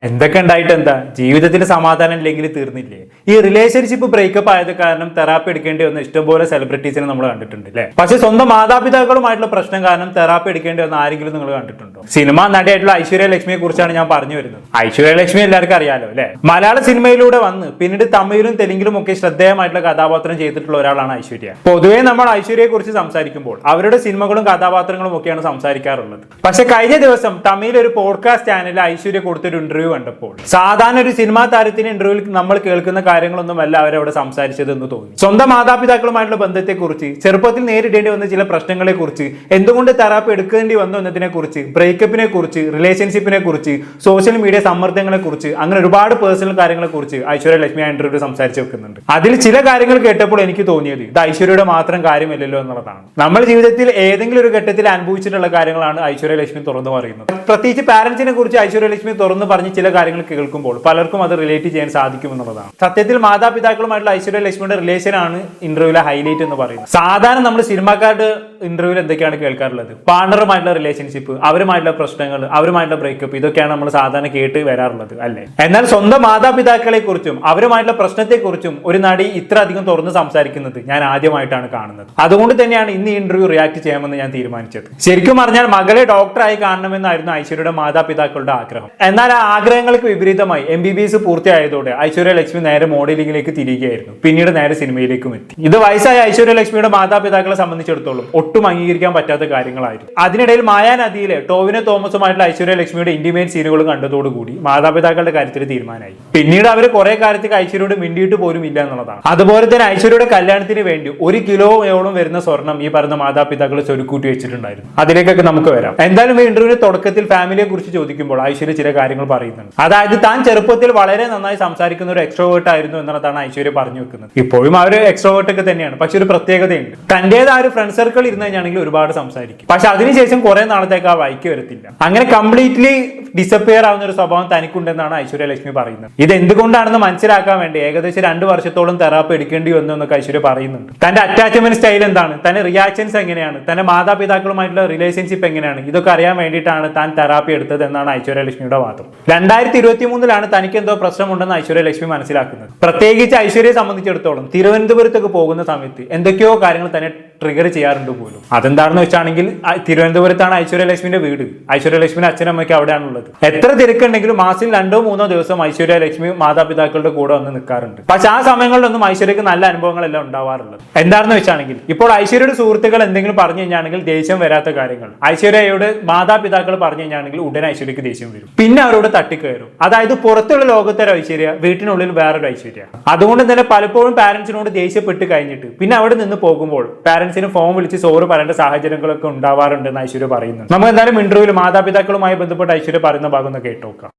എന്തൊക്കെ ഉണ്ടായിട്ട് എന്താ ജീവിതത്തിൽ സമാധാനം ഇല്ലെങ്കിൽ തീർന്നില്ലേ? ഈ റിലേഷൻഷിപ്പ് ബ്രേക്കപ്പ് ആയത് കാരണം തെറാപ്പി എടുക്കേണ്ടി വന്ന ഇഷ്ടംപോലെ സെലിബ്രിറ്റീസിനെ നമ്മൾ കണ്ടിട്ടുണ്ട് അല്ലേ? പക്ഷെ സ്വന്തം മാതാപിതാക്കളുമായിട്ടുള്ള പ്രശ്നം കാരണം തെറാപ്പി എടുക്കേണ്ടി വന്ന ആരെങ്കിലും നിങ്ങൾ കണ്ടിട്ടുണ്ടോ? സിനിമ നടിയായിട്ടുള്ള ഐശ്വര്യ ലക്ഷ്മിയെ കുറിച്ചാണ് ഞാൻ പറഞ്ഞു വരുന്നത്. ഐശ്വര്യ ലക്ഷ്മി എല്ലാവർക്കും അറിയാലോ അല്ലെ? മലയാള സിനിമയിലൂടെ വന്ന് പിന്നീട് തമിഴിലും തെലുങ്കിലും ഒക്കെ ശ്രദ്ധേയമായിട്ടുള്ള കഥാപാത്രം ചെയ്തിട്ടുള്ള ഒരാളാണ് ഐശ്വര്യ. പൊതുവേ നമ്മൾ ഐശ്വര്യയെ കുറിച്ച് സംസാരിക്കുമ്പോൾ അവരുടെ സിനിമകളും കഥാപാത്രങ്ങളും ഒക്കെയാണ് സംസാരിക്കാറുള്ളത്. പക്ഷെ കഴിഞ്ഞ ദിവസം തമിഴിൽ ഒരു പോഡ്കാസ്റ്റ് ചാനലിൽ ഐശ്വര്യ കൊടുത്തൊരു ഇന്റർവ്യൂ കണ്ടപ്പോൾ സാധാരണ ഒരു സിനിമാ താരത്തിന്റെ ഇന്റർവ്യൂവിൽ നമ്മൾ കേൾക്കുന്ന കാര്യങ്ങളൊന്നുമല്ല അവരവിടെ സംസാരിച്ചതെന്ന് തോന്നി. സ്വന്തം മാതാപിതാക്കളുമായിട്ടുള്ള ബന്ധത്തെക്കുറിച്ച്, ചെറുപ്പത്തിൽ നേരിടേണ്ടി വന്ന ചില പ്രശ്നങ്ങളെ കുറിച്ച്, എന്തുകൊണ്ട് തെറാപ്പി എടുക്കേണ്ടി വന്നു എന്നതിനെ കുറിച്ച്, ബ്രേക്കപ്പിനെ കുറിച്ച്, റിലേഷൻഷിപ്പിനെ കുറിച്ച്, സോഷ്യൽ മീഡിയ സമ്മർദ്ദങ്ങളെ കുറിച്ച്, അങ്ങനെ ഒരുപാട് പേഴ്സണൽ കാര്യങ്ങളെ കുറിച്ച് ഐശ്വര്യ ലക്ഷ്മി ഇന്റർവ്യൂ സംസാരിച്ച് വെക്കുന്നുണ്ട്. അതിൽ ചില കാര്യങ്ങൾ കേട്ടപ്പോൾ എനിക്ക് തോന്നിയത് ഇത് ഐശ്വര്യയുടെ മാത്രം കാര്യമല്ലല്ലോ എന്നുള്ളതാണ്. നമ്മൾ ജീവിതത്തിൽ ഏതെങ്കിലും ഒരു ഘട്ടത്തിൽ അനുഭവിച്ചിട്ടുള്ള കാര്യങ്ങളാണ് ഐശ്വര്യ ലക്ഷ്മി തുറന്നു പറയുന്നത്. പ്രത്യേകിച്ച് പാരന്റ്സിനെ കുറിച്ച് ഐശ്വര്യ ലക്ഷ്മി തുറന്നു പറഞ്ഞ് ചില കാര്യങ്ങൾ കേൾക്കുമ്പോൾ പലർക്കും അത് റിലേറ്റ് ചെയ്യാൻ സാധിക്കുമെന്നുള്ളതാണ്. സത്യത്തിൽ മാതാപിതാക്കളുമായിട്ടുള്ള ഐശ്വര്യ ലക്ഷ്മിയുടെ റിലേഷൻ ആണ് ഇന്റർവ്യൂവിലെ ഹൈലൈറ്റ് എന്ന് പറയുന്നത്. സാധാരണ നമ്മൾ സിനിമാക്കാരുടെ ഇന്റർവ്യൂവിൽ എന്തൊക്കെയാണ് കേൾക്കാറുള്ളത്? പാർട്ണറുമായിട്ടുള്ള റിലേഷൻഷിപ്പ്, അവരുമായിട്ടുള്ള പ്രശ്നങ്ങൾ, അവരുമായിട്ടുള്ള ബ്രേക്കപ്പ്, ഇതൊക്കെയാണ് നമ്മൾ സാധാരണ കേട്ട് വരാറുള്ളത് അല്ലേ? എന്നാൽ സ്വന്തം മാതാപിതാക്കളെ കുറിച്ചും അവരുമായിട്ടുള്ള പ്രശ്നത്തെക്കുറിച്ചും ഒരു നടി ഇത്ര അധികം തുറന്ന് സംസാരിക്കുന്നത് ഞാൻ ആദ്യമായിട്ടാണ് കാണുന്നത്. അതുകൊണ്ട് തന്നെയാണ് ഇന്ന് ഈ ഇന്റർവ്യൂ റിയാക്ട് ചെയ്യാമെന്ന് ഞാൻ തീരുമാനിച്ചത്. ശരിക്കും പറഞ്ഞാൽ മകളെ ഡോക്ടറായി കാണണമെന്നായിരുന്നു ഐശ്വര്യയുടെ മാതാപിതാക്കളുടെ ആഗ്രഹം. എന്നാൽ ആ ആഗ്രഹങ്ങൾക്ക് വിപരീതമായി MBBS പൂർത്തിയായതോടെ ഐശ്വര്യ ലക്ഷ്മി നേരെ മോഡലിംഗിലേക്ക് തിരികെയായിരുന്നു. പിന്നീട് നേരെ സിനിമയിലേക്കും എത്തി. ഇത് വയസ്സായ ഐശ്വര്യ ലക്ഷ്മിയുടെ മാതാപിതാക്കളെ സംബന്ധിച്ചിടത്തോളം ഒട്ടും അംഗീകരിക്കാൻ പറ്റാത്ത കാര്യങ്ങളായിരുന്നു. അതിനിടയിൽ മായാനദിയിലെ ടോവിനോ തോമസുമായിട്ടുള്ള ഐശ്വര്യ ലക്ഷ്മിയുടെ ഇന്റിമേറ്റ് സീനുകളും കണ്ടതോടുകൂടി മാതാപിതാക്കളുടെ കാര്യത്തിൽ തീരുമാനമായി. പിന്നീട് അവർ കുറെ കാര്യത്തിൽ ഐശ്വര്യയോട് മിണ്ടിയിട്ട് പോലും ഇല്ല എന്നുള്ളതാണ്. അതുപോലെ തന്നെ ഐശ്വര്യയുടെ കല്യാണത്തിന് വേണ്ടി 1 കിലോയോളം വരുന്ന സ്വർണം ഈ പറഞ്ഞ മാതാപിതാക്കൾ ചൊരുക്കൂട്ടി വെച്ചിട്ടുണ്ടായിരുന്നു. അതിലേക്കൊക്കെ നമുക്ക് വരാം. എന്തായാലും ഈ ഇന്റർവ്യൂവിന്റെ തുടക്കത്തിൽ ഫാമിലിയെ കുറിച്ച് ചോദിക്കുമ്പോൾ ഐശ്വര്യ ചില കാര്യങ്ങൾ പറയുന്നുണ്ട്. അതായത് താൻ ചെറുപ്പത്തിൽ വളരെ നന്നായി സംസാരിക്കുന്ന ഒരു എക്സ്ട്രോവേർട്ട് ആയിരുന്നു എന്നതാണ് ഐശ്വര്യ പറഞ്ഞു വെക്കുന്നത്. ഇപ്പോഴും അവർ എക്സ്ട്രോവേർട്ട് ഒക്കെ തന്നെയാണ്. പക്ഷെ ഒരു പ്രത്യേകതയുണ്ട്. തന്റേതായ ഒരു ഫ്രണ്ട് സർക്കിൾ ഇരുന്ന് കഴിഞ്ഞാണെങ്കിൽ ഒരുപാട് സംസാരിക്കും. പക്ഷെ അതിനുശേഷം കുറെ നാളത്തേക്ക് ആ വൈക്ക് വരത്തില്ല. അങ്ങനെ കംപ്ലീറ്റ്ലി ഡിസപ്പിയർ ആവുന്ന ഒരു സ്വഭാവം തനിക്കുണ്ടെന്നാണ് ഐശ്വര്യ ലക്ഷ്മി പറയുന്നത്. ഇത് എന്തുകൊണ്ടാണെന്ന് മനസ്സിലാക്കാൻ വേണ്ടി ഏകദേശം 2 വർഷത്തോളം തെറാപ്പി എടുക്കേണ്ടി വന്നു എന്നൊക്കെ ഐശ്വര്യ പറയുന്നുണ്ട്. തന്റെ അറ്റാച്ച്മെന്റ് സ്റ്റൈൽ എന്താണ്, തന്റെ റിയാക്ഷൻസ് എങ്ങനെയാണ്, തന്റെ മാതാപിതാക്കളുമായിട്ടുള്ള റിലേഷൻഷിപ്പ് എങ്ങനെയാണ്, ഇതൊക്കെ അറിയാൻ വേണ്ടിയിട്ടാണ് താൻ തെറാപ്പി എടുത്തത് എന്നാണ് ഐശ്വര്യ ലക്ഷ്മിയുടെ വാദം. 2023 തനിക്ക് എന്തോ പ്രശ്നമുണ്ടെന്ന് ഐശ്വര്യ ലക്ഷ്മി മനസ്സിലാക്കുന്നത്. പ്രത്യേകിച്ച് ഐശ്വര്യയെ സംബന്ധിച്ചിടത്തോളം തിരുവനന്തപുരത്തൊക്കെ പോകുന്ന സമയത്ത് എന്തൊക്കെയോ കാര്യങ്ങൾ തന്നെ ട്രിഗർ ചെയ്യാറുണ്ട് പോലും. അതെന്താണെന്ന് വെച്ചാണെങ്കിൽ തിരുവനന്തപുരത്താണ് ഐശ്വര്യ ലക്ഷ്മിന്റെ വീട്. ഐശ്വര്യ ലക്ഷ്മിന്റെ അച്ഛനമ്മയ്ക്ക് അവിടെയാണുള്ളത്. എത്ര തിരക്കുണ്ടെങ്കിലും മാസത്തിൽ 2-3 ദിവസം ഐശ്വര്യ ലക്ഷ്മി മാതാപിതാക്കളുടെ കൂടെ വന്ന് നിൽക്കാറുണ്ട്. പക്ഷെ ആ സമയങ്ങളിലൊന്നും ഐശ്വര്യക്ക് നല്ല അനുഭവങ്ങളെല്ലാം ഉണ്ടാവാറുള്ളത്. എന്താണെന്ന് വെച്ചാണെങ്കിൽ ഇപ്പോൾ ഐശ്വര്യയുടെ സുഹൃത്തുക്കൾ എന്തെങ്കിലും പറഞ്ഞു കഴിഞ്ഞാണെങ്കിൽ ദേഷ്യം വരാത്ത കാര്യങ്ങൾ ഐശ്വര്യയോട് മാതാപിതാക്കൾ പറഞ്ഞു കഴിഞ്ഞാണെങ്കിൽ ഉടനെ ഐശ്വര്യക്ക് ദേഷ്യം വരും. പിന്നെ അവരോട് തട്ടിക്കയറും. അതായത് പുറത്തുള്ള ലോകത്തൊരു ഐശ്വര്യ, വീട്ടിനുള്ളിൽ വേറൊരു ഐശ്വര്യ. അതുകൊണ്ട് തന്നെ പലപ്പോഴും പാരന്റ്സിനോട് ദേഷ്യപ്പെട്ട് കഴിഞ്ഞിട്ട് പിന്നെ അവിടെ നിന്ന് പോകുമ്പോൾ പാരന്റ്സിന് ഫോൺ വിളിച്ച് സോറി പറയേണ്ട സാഹചര്യങ്ങളൊക്കെ ഉണ്ടാവാറുണ്ടെന്ന് ഐശ്വര്യ പറയുന്നു. നമുക്ക് എന്തായാലും ഇന്റർവ്യൂവിൽ മാതാപിതാക്കളുമായി ബന്ധപ്പെട്ട് ഐശ്വര്യ പറയുന്ന ഭാഗം ഒന്ന് കേട്ടോക്കാം.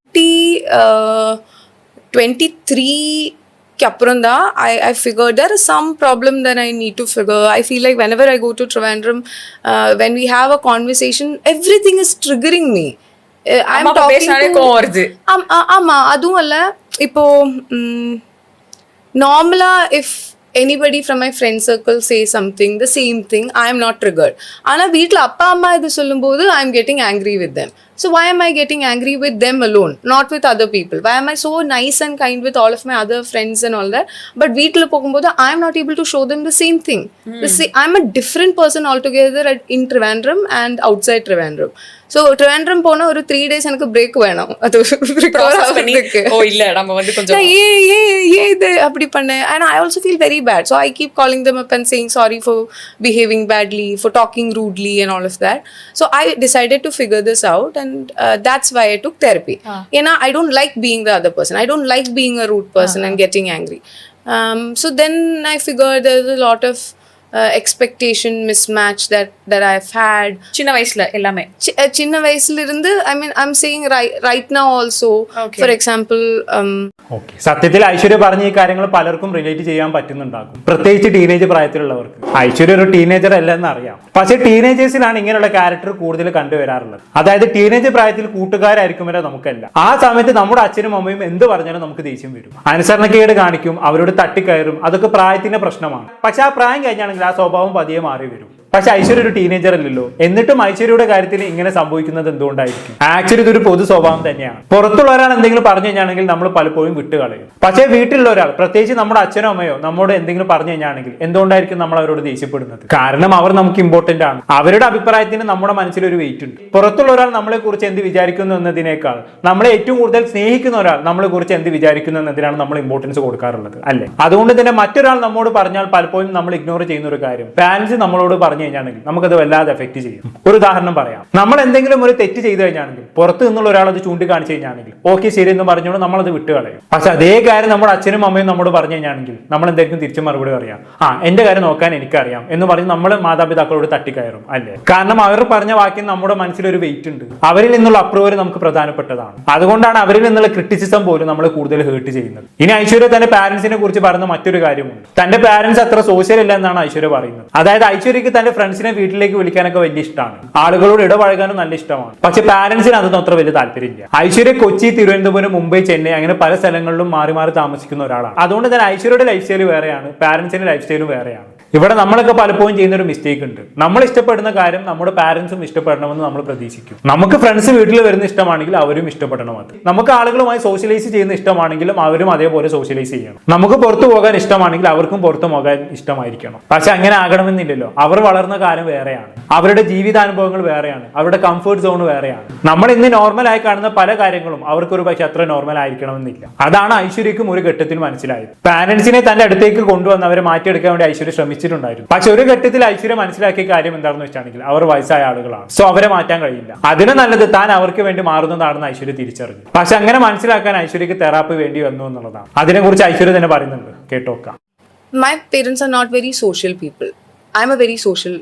23 I figured there is some problem that I need to figure. I feel like whenever I go to Trivandrum, when we have a conversation, everything is triggering me. I'm talking to amma adum alla ipo normally if anybody from my friend circle say something the same thing, I am not triggered. Ana veetla appa amma idu sollumbodhu I am getting angry with them. So why am I getting angry with them alone, not with other people? Why am I so nice and kind with all of my other friends and all that, but veetla pogumbodhu I am not able to show them the same thing. I am a different person altogether in Trivandrum and outside Trivandrum. So Trivandrum pona oru 3 days enakku break venam adu process panni illa nama vandu konjam idu appadi panna, and I also feel very bad. So I keep calling them up and saying sorry for behaving badly, for talking rudely and all of that. So I decided to figure this out, and that's why I took therapy. I don't like being the other person. I don't like being a rude person and getting angry. So then I figured there's a lot of expectation mismatch that I've had. Chinna vayasla ellame chinna vayasla irundhu, I mean I'm saying right now also. Okay. For example സത്യത്തിൽ ഐശ്വര്യ പറഞ്ഞ ഈ കാര്യങ്ങൾ പലർക്കും relate ചെയ്യാൻ പറ്റുന്നുണ്ടാകും. പ്രത്യേകിച്ച് teenage പ്രായത്തിലുള്ളവർക്ക്. ഐശ്വര്യ ഒരു teenager അല്ലെന്ന് അറിയാം. പക്ഷേ ടീനേജേഴ്സിലാണ് ഇങ്ങനെയുള്ള ക്യാരക്ടർ കൂടുതൽ കണ്ടുവരാറുള്ളത്. അതായത് ടീനേജ് പ്രായത്തിൽ കൂട്ടുകാരായിരിക്കുമല്ലോ നമുക്കല്ല. ആ സമയത്ത് നമ്മുടെ അച്ഛനും അമ്മയും എന്ത് പറഞ്ഞാലും നമുക്ക് ദേഷ്യം വരും, അനുസരണക്കേട് കാണിക്കും, അവരോട് തട്ടിക്കയറും. അതൊക്കെ പ്രായത്തിന്റെ പ്രശ്നമാണ്. പക്ഷെ ആ പ്രായം കഴിഞ്ഞാണെങ്കിൽ ആ സ്വഭാവം പതിയെ മാറി വരും. പക്ഷെ ഐശ്വര്യ ഒരു ടീനേജർ അല്ലല്ലോ. എന്നിട്ടും ഐശ്വര്യയുടെ കാര്യത്തിൽ ഇങ്ങനെ സംഭവിക്കുന്നത് എന്തുകൊണ്ടായിരിക്കും? ആക്ച്വലി ഇതൊരു പൊതു സ്വഭാവം തന്നെയാണ്. പുറത്തുള്ള ഒരാൾ എന്തെങ്കിലും പറഞ്ഞു കഴിഞ്ഞാണെങ്കിൽ നമ്മൾ പലപ്പോഴും വിട്ടുകളയും. പക്ഷേ വീട്ടിലുള്ള ഒരാൾ, പ്രത്യേകിച്ച് നമ്മുടെ അച്ഛനോ അമ്മയോ നമ്മോട് എന്തെങ്കിലും പറഞ്ഞു കഴിഞ്ഞാണെങ്കിൽ എന്തുകൊണ്ടായിരിക്കും നമ്മൾ അവരോട് ദേഷ്യപ്പെടുന്നത്? കാരണം അവർ നമുക്ക് ഇമ്പോർട്ടന്റ് ആണ്. അവരുടെ അഭിപ്രായത്തിന് നമ്മുടെ മനസ്സിലൊരു വെയിറ്റ് ഉണ്ട്. പുറത്തുള്ള ഒരാൾ നമ്മളെ കുറിച്ച് എന്ത് വിചാരിക്കുന്നു എന്നതിനേക്കാൾ നമ്മളെ ഏറ്റവും കൂടുതൽ സ്നേഹിക്കുന്ന ഒരാൾ നമ്മളെ കുറിച്ച് എന്ത് വിചാരിക്കുന്നു എന്നതിനാണ് നമ്മൾ ഇമ്പോർട്ടൻസ് കൊടുക്കാറുള്ളത്, അല്ലേ? അതുകൊണ്ട് തന്നെ മറ്റൊരാൾ നമ്മോട് പറഞ്ഞാൽ പലപ്പോഴും നമ്മൾ ഇഗ്നോർ ചെയ്യുന്ന ഒരു കാര്യം പാരന്റ്സ് നമ്മളോട് പറഞ്ഞു കഴിഞ്ഞാണെങ്കിൽ നമുക്കത് വല്ലാതെ എഫക്ട് ചെയ്യും. ഒരു ഉദാഹരണം പറയാം. നമ്മൾ എന്തെങ്കിലും ഒരു തെറ്റ് ചെയ്തു കഴിഞ്ഞാണെങ്കിൽ പുറത്ത് നിന്നുള്ള ഒരാൾ അത് ചൂണ്ടിക്കാണിച്ചു കഴിഞ്ഞാണെങ്കിൽ ഓക്കെ ശരി എന്ന് പറഞ്ഞുകൊണ്ട് നമ്മളത് വിട്ടുകളയും. പക്ഷെ അതേ കാര്യം നമ്മുടെ അച്ഛനും അമ്മയും നമ്മോട് പറഞ്ഞു കഴിഞ്ഞാണെങ്കിൽ നമ്മൾ എന്തായിരിക്കും തിരിച്ചു മറുപടി പറയാം? എന്റെ കാര്യം നോക്കാൻ എനിക്കറിയാം എന്ന് പറഞ്ഞ് നമ്മൾ മാതാപിതാക്കളോട് തട്ടിക്കയറും, അല്ലേ? കാരണം അവർ പറഞ്ഞ വാക്യം നമ്മുടെ മനസ്സിലൊരു വെയിറ്റ് ഉണ്ട്. അവരിൽ നിന്നുള്ള അപ്രൂവൽ നമുക്ക് പ്രധാനപ്പെട്ടതാണ്. അതുകൊണ്ടാണ് അവരിൽ നിന്നുള്ള ക്രിറ്റിസിസം പോലും നമ്മളെ കൂടുതൽ ഹേർട്ട് ചെയ്യുന്നത്. ഇനി ഐശ്വര്യ തന്റെ പാരന്റ്സിനെ കുറിച്ച് പറയുന്ന മറ്റൊരു കാര്യമുണ്ട്. തന്റെ പാരന്റ്സ് അത്ര സോഷ്യൽ അല്ല എന്നാണ് ഐശ്വര്യ പറയുന്നത്. അതായത് ഐശ്വര്യക്ക് തന്റെ ഫ്രണ്ട്സിനെ വീട്ടിലേക്ക് വിളിക്കാനൊക്കെ വലിയ ഇഷ്ടമാണ്, ആളുകളോട് ഇടപഴകാനും നല്ല ഇഷ്ടമാണ്. പക്ഷെ പാരന്റ്സിന് അതൊന്നും അത്ര വലിയ താല്പര്യമില്ല. ഐശ്വര്യ കൊച്ചി, തിരുവനന്തപുരം, മുംബൈ, ചെന്നൈ അങ്ങനെ പല സ്ഥലങ്ങളിലും മാറി മാറി താമസിക്കുന്ന ഒരാളാണ്. അതുകൊണ്ട് തന്നെ ഐശ്വര്യയുടെ ലൈഫ് സ്റ്റൈൽ വേറെയാണ്, പാരന്റ്സിന്റെ ലൈഫ് സ്റ്റൈലും വേറെയാണ്. ഇവിടെ നമ്മളൊക്കെ പലപ്പോഴും ചെയ്യുന്ന ഒരു മിസ്റ്റേക്ക് ഉണ്ട്. നമ്മൾ ഇഷ്ടപ്പെടുന്ന കാര്യം നമ്മുടെ പാരന്റ്സും ഇഷ്ടപ്പെടണമെന്ന് നമ്മൾ പ്രതീക്ഷിക്കും. നമുക്ക് ഫ്രണ്ട്സ് വീട്ടിൽ വരുന്ന ഇഷ്ടമാണെങ്കിൽ അവരും ഇഷ്ടപ്പെടണം. അത് നമുക്ക് ആളുകളുമായി സോഷ്യലൈസ് ചെയ്യുന്ന ഇഷ്ടമാണെങ്കിലും അവരും അതേപോലെ സോഷ്യലൈസ് ചെയ്യണം. നമുക്ക് പുറത്തു പോകാൻ ഇഷ്ടമാണെങ്കിൽ അവർക്കും പുറത്തു പോകാൻ ഇഷ്ടമായിരിക്കണം. പക്ഷെ അങ്ങനെ ആകണമെന്നില്ലല്ലോ. അവർ വളർന്ന കാലം വേറെയാണ്, അവരുടെ ജീവിതാനുഭവങ്ങൾ വേറെയാണ്, അവരുടെ കംഫർട്ട് സോൺ വേറെയാണ്. നമ്മൾ ഇന്ന് നോർമലായി കാണുന്ന പല കാര്യങ്ങളും അവർക്കൊരു പക്ഷെ അത്ര നോർമൽ ആയിരിക്കണമെന്നില്ല. അതാണ് ഐശ്വര്യക്കും ഒരു ഘട്ടത്തിൽ മനസ്സിലായത്. പാരന്റ്സിനെ തന്റെ അടുത്തേക്ക് കൊണ്ടുവന്ന് അവരെ മാറ്റിയെടുക്കാൻ വേണ്ടി ഐശ്വര്യ ശ്രമിച്ചിട്ടുണ്ടായിരുന്നു. പക്ഷെ ഒരു ഘട്ടത്തിൽ ഐശ്വര്യ മനസ്സിലാക്കിയ കാര്യം എന്താണെന്ന് വെച്ചാണെങ്കിൽ അവർ വയസ്സായ ആളുകളാണ്, സോ അവരെ മാറ്റാൻ കഴിയില്ല. അതിന് നല്ലത് താൻ അവർക്ക് വേണ്ടി മാറുന്നതാണെന്ന് ഐശ്വര്യ തിരിച്ചറിഞ്ഞു. പക്ഷെ അങ്ങനെ മനസ്സിലാക്കാൻ ഐശ്വര്യക്ക് തെറാപ്പി വേണ്ടി വന്നു എന്നുള്ളതാണ്. അതിനെക്കുറിച്ച് ഐശ്വര്യ തന്നെ പറയുന്നുണ്ട്, കേട്ടോക്കാം. My parents are not very social people. I'm a very social,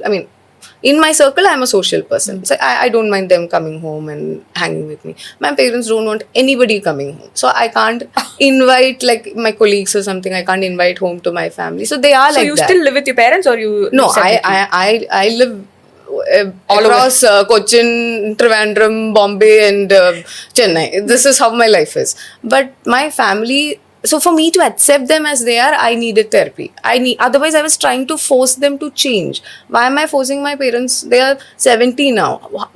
in my circle, I'm a social person. So I don't mind them coming home and hanging with me. My parents don't want anybody coming home. So I can't invite like my colleagues or something. I can't invite home to my family. So they are So like you that. still live with your parents or you? No, separately? I live all across Cochin, Trivandrum, Bombay and Chennai. This is how my life is. But my family, so for me to accept them as they are, I needed therapy. Otherwise I was trying to force them to change. Why am I forcing my parents? They are 70 now.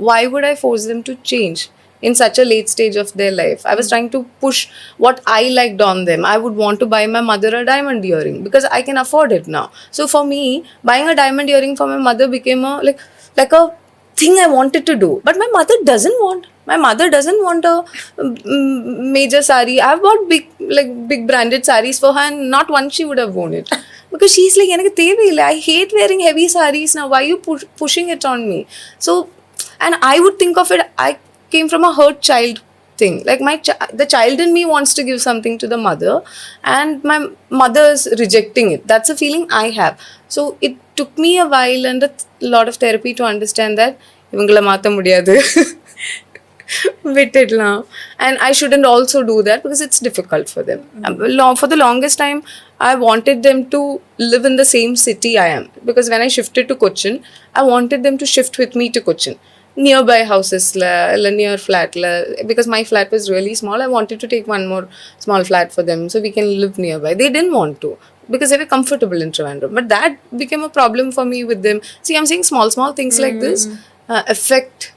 Why would I force them to change in such a late stage of their life? I was trying to push what I liked on them. I would want to buy my mother a diamond earring because I can afford it now. So for me, buying a diamond earring for my mother became a like a thing I wanted to do. But my mother doesn't want. My mother doesn't want a major sari. I've bought big branded saris for her and not once she would have worn it. Because she's like, I hate wearing heavy saris now. Why are you pushing it on me? So, and I would think of it, I came from a hurt child thing. Like the child in me wants to give something to the mother and my mother is rejecting it. That's a feeling I have. So it took me a while and a lot of therapy to understand that ivangala maatha mudiyadu. Vittidlam. And I shouldn't also do that because it's difficult for them. For the longest time, I wanted them to live in the same city I am. Because when I shifted to Cochin, I wanted them to shift with me to Cochin. Nearby houses, near flat. Because my flat was really small, I wanted to take one more small flat for them so we can live nearby. They didn't want to. Because they were comfortable in Trivandrum. But that became a problem for me with them. See, I'm saying small things like this affect